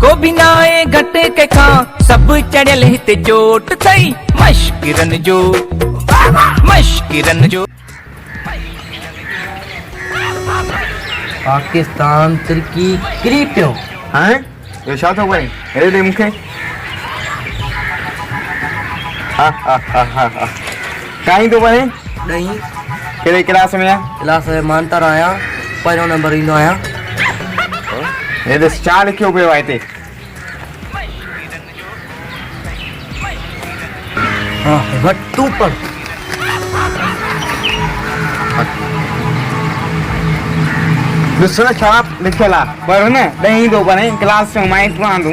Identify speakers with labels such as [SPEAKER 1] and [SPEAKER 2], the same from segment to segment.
[SPEAKER 1] को भी ना आए घट के खा सब चढ़ियल हिते जोट थई मश्किरन जो
[SPEAKER 2] पाकिस्तान तुर्की किरी पियो
[SPEAKER 3] हैं यो छा थो भाई हेरे दे मूंखे काई तो भाई
[SPEAKER 2] नहीं
[SPEAKER 3] कहिड़े क्लास में आहे
[SPEAKER 2] क्लास में मानतर आया पहिरों नंबर ईंदो आया
[SPEAKER 3] हेरे छा लिखियो पियो आहे हिते
[SPEAKER 2] हां वट तू पढ़
[SPEAKER 3] दूसरा छा लिखियल आहे पर न ॾहीं ईंदो पर क्लास में माइट रहंदो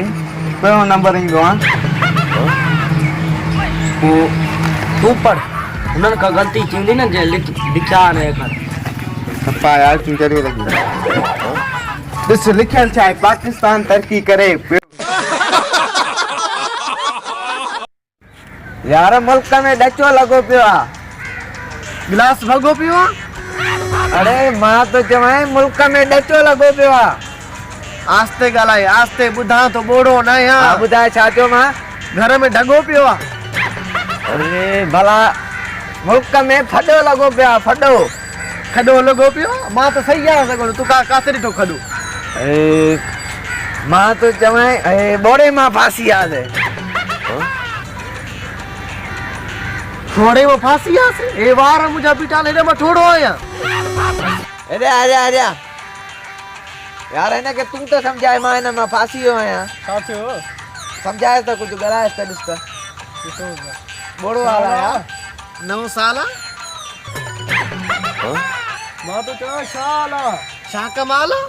[SPEAKER 3] पहिरों नंबर ईंदो आहे
[SPEAKER 2] तू पढ़ उन्हनि खां ग़लती थींदी न जे लिखिया न कर
[SPEAKER 3] सफ़ा यार तूं चढ़ी लगी ॾिस लिखियल छा आहे पाकिस्तान तरक्की करे
[SPEAKER 2] यार मुल्क में डचो लगो पियो आहे गिलास भगो पियो आहे अरे मां तो चवां मुल्क में डचो लगो पियो आहे आस्ते ॻाल्हाए आस्ते ॿुधां तो ॿोड़ो न या ॿुधाए छा थियो मां घर में ढगो पियो आहे अरे भला मुल्क में फॾो लगो पियो आहे खॾो लगो पियो मां तो सही आहे सगुण तू काथे ॾिठो खॾो मां तो चवां ॿोड़े मां फांसी आहे थोड़े वो फांसी आसे ए वार मुझा पिटा ले मैं थोड़ो आया अरे आजा यार है ना कि तू तो समझाए मैं ना मैं फांसी हो आया साथे हो समझाए तो कुछ गला है इसका बोड़ो वाला यार 9 साला मां तो क्या साला शाका माला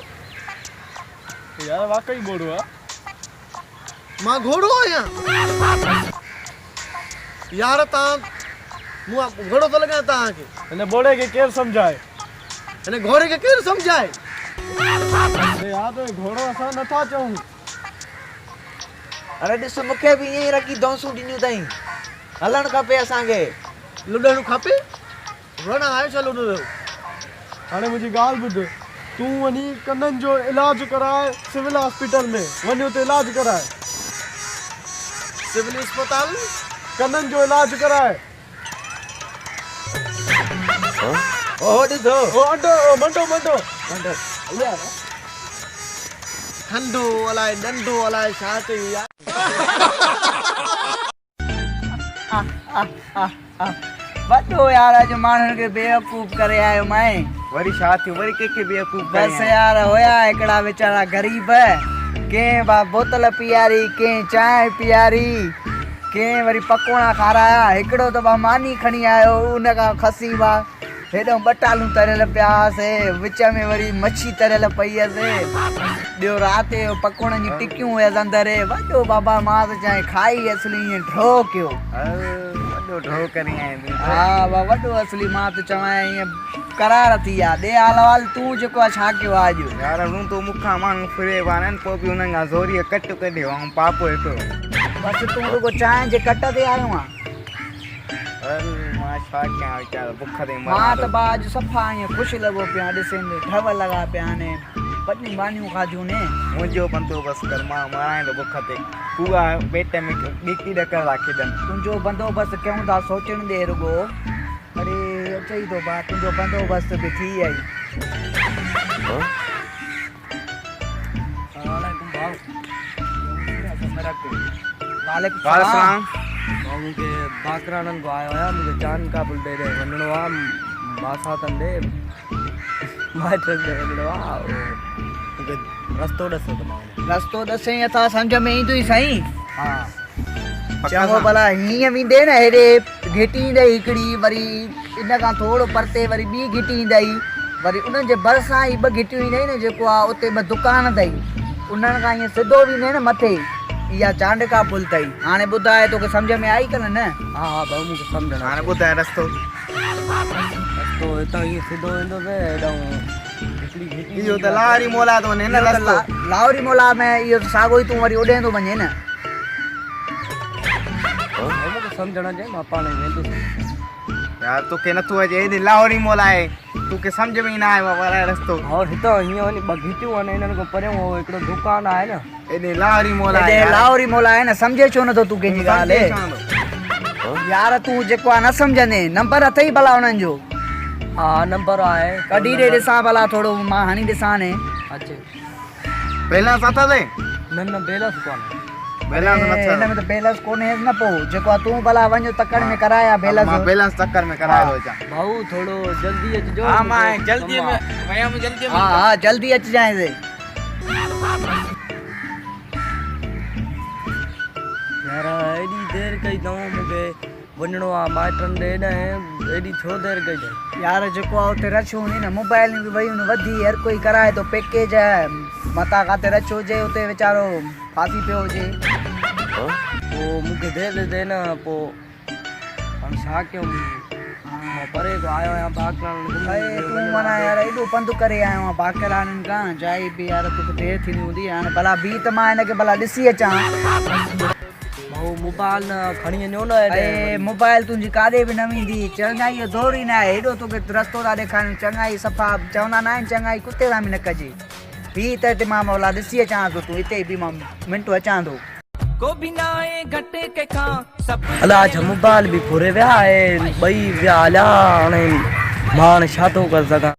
[SPEAKER 2] यार वाकई बोड़ो मां घोड़ो आया यार ता मुआ घोड़ो तो लगा ता के ने बोड़े के केर समझाए ने घोड़े के केर समझाए अरे यार तो घोड़ो असा न था चाहूं अरे दिस मुखे भी यही रखी दोसू दिन्यू तई हलन खपे असा के लुडणु खपे रोना आयो चलो न हाने मुजी गाल बुध तू वनी कन्नन जो इलाज कराए सिविल हॉस्पिटल में वनी तो इलाज कराए सिविल अस्पताल कन्नन जो इलाज कराए ओ दिसो ओ मंडो यार खंडो वाला डंडो वाला साथ यार बटो यार जो मानन के बेवकूफ करे आयो मैं
[SPEAKER 3] वरी छा थियो वरी के बेवकूफ करे
[SPEAKER 2] बस यार होया एकड़ा बेचारा गरीब है के बा बोतल पियारी के चाय पियारी के वरी पकोड़ा खाराया एकड़ो तो बा मानी खणी आयो उन का खसी बा हेडो बटालू तरल प्यासे विच में वरी मच्छी तरल पई से बियो रात जो पकोड़न जी टिक्कियूं हुयस अंदर वडो बाबा मां तो चाहे खाई असली ढो कयो
[SPEAKER 3] वडो ढो करी आए
[SPEAKER 2] हां बा वडो असली मां तो चवां ये करार थी आ दे हाल तू जो छा कयो आज
[SPEAKER 3] यार हूं तो मुखा मांग फिरे वारन को भी उनगा जोरी कट कढियो हम पापो हेठो
[SPEAKER 2] बस तू को चाय जे कट ते आयो आ
[SPEAKER 3] मां छा क्या विचार भुख ते
[SPEAKER 2] मां तो बाज सफा ये खुश लगो पिया दिसन ढव लगा पिया ने पटनी बानियो खाजू ने
[SPEAKER 3] मुझो बंदोबस्त कर मां माराए तो भुख ते पूरा पेट में बीती डकर राखी दन
[SPEAKER 2] तुझो बंदोबस्त क्यों था सोचण दे रुगो अरे चई तो बात तुझो बंदोबस्त भी थी आई वालेकुम सलाम मां के बाकरानन को आयो है मुझे जान का बुल दे वननो आ मासा तंदे माइटर दे वननो आ मुझे रस्तो दसे था समझ में ही तो ही सही हां चलो भला ही विंदे न हेरे घिटी दे इकड़ी वरी इन का थोड़ो परते वरी बी घिटी दई वरी उन जे बरसा ही ब घिटियो नहीं न जेको आ उते ब दुकान दई उनन का ये सीधो भी ने मथे या चांड का पुल तई हाने बुधाए तो के समझ में आई कन न हां भाऊ मुके समझना
[SPEAKER 3] हाने बुधाए रस्तो
[SPEAKER 2] तो ये सीधो इंदो से एडो
[SPEAKER 3] इयो त लारी मोला तो ने न रस्तो
[SPEAKER 2] लावरी मोला में इयो सागो ही तू वरी ओडे तो वने न मुके समझना जे मा पाने में तो
[SPEAKER 3] यार तो के न तू अजे लाहौरी मोला है तोखे सम्झ में ई न आयो आहे वराए रस्तो
[SPEAKER 2] और हितां हीअं वञी बगीचियूं आहिनि हिननि खां परियां उहो हिकिड़ो दुकानु आहे न
[SPEAKER 3] एॾे लाहौरी मोला
[SPEAKER 4] हेॾे लाहौरी मोला आहे न सम्झे छो नथो तूं कंहिंजी ॻाल्हि यार तूं जेको आहे न सम्झंदे नंबर अथई भला हुननि जो
[SPEAKER 2] हा नंबर आहे
[SPEAKER 4] कढी ॾे ॾिसां भला थोरो मां हणी ॾिसां ने
[SPEAKER 2] अचे
[SPEAKER 3] बैलेंस अथव
[SPEAKER 2] न न बेलस कोन्हे
[SPEAKER 3] बैलेंस
[SPEAKER 4] हिन में त बैलेंस कोन्हे न पोइ जेको आहे तूं भला वञो तकड़ में कराया बैलेंस
[SPEAKER 3] मां बैलेंस चक्कर में कराए थो अचां
[SPEAKER 2] भाऊ थोरो जल्दी अचिजो
[SPEAKER 3] हा मां जल्दी में वयमि जल्दी में
[SPEAKER 4] हा हा जल्दी अचिजांइ
[SPEAKER 2] यार एॾी देरि कई अथऊं मूंखे वञिणो आहे माइटनि ॾे हेॾां एॾी छो देरि कई अथई
[SPEAKER 4] यार जेको आहे हुते रश हूंदी न मोबाइल में बि वई हुन वधी हर कोई कराए थो पैकेज मथां काथे रश हुजे हुते वीचारो फासी पियो हुजे
[SPEAKER 2] पोइ मूंखे देरि ॾे न पोइ हाणे छा कयूं मां परे खां आयो आहियां
[SPEAKER 4] भाई तूं माना यार एॾो पंधु करे आयो आहियां बाक़राननि खां जाइ बि यार तोखे देरि थींदी हूंदी हाणे भला बि त मां हिनखे भला ॾिसी अचां
[SPEAKER 2] भाऊ मोबाइल न खणी वञो न
[SPEAKER 4] अरे मोबाइल तुंहिंजी काॾे बि न वेंदी चङाई जो दौर ई न आहे हेॾो तोखे रस्तो था ॾेखारियूं चङाई सफ़ा चवंदा न आहिनि चङाई कुते सां बि न कजे बि त हिते मां भला ॾिसी अचां थो तूं हिते बि मां मिंटो अचां थो
[SPEAKER 1] को भी ना आए घटे के खां सब
[SPEAKER 2] अला अच्छा मोबाइल बि फुरे विया आहे ॿई विया हलिया हाणे मां हाणे छा थो करे सघां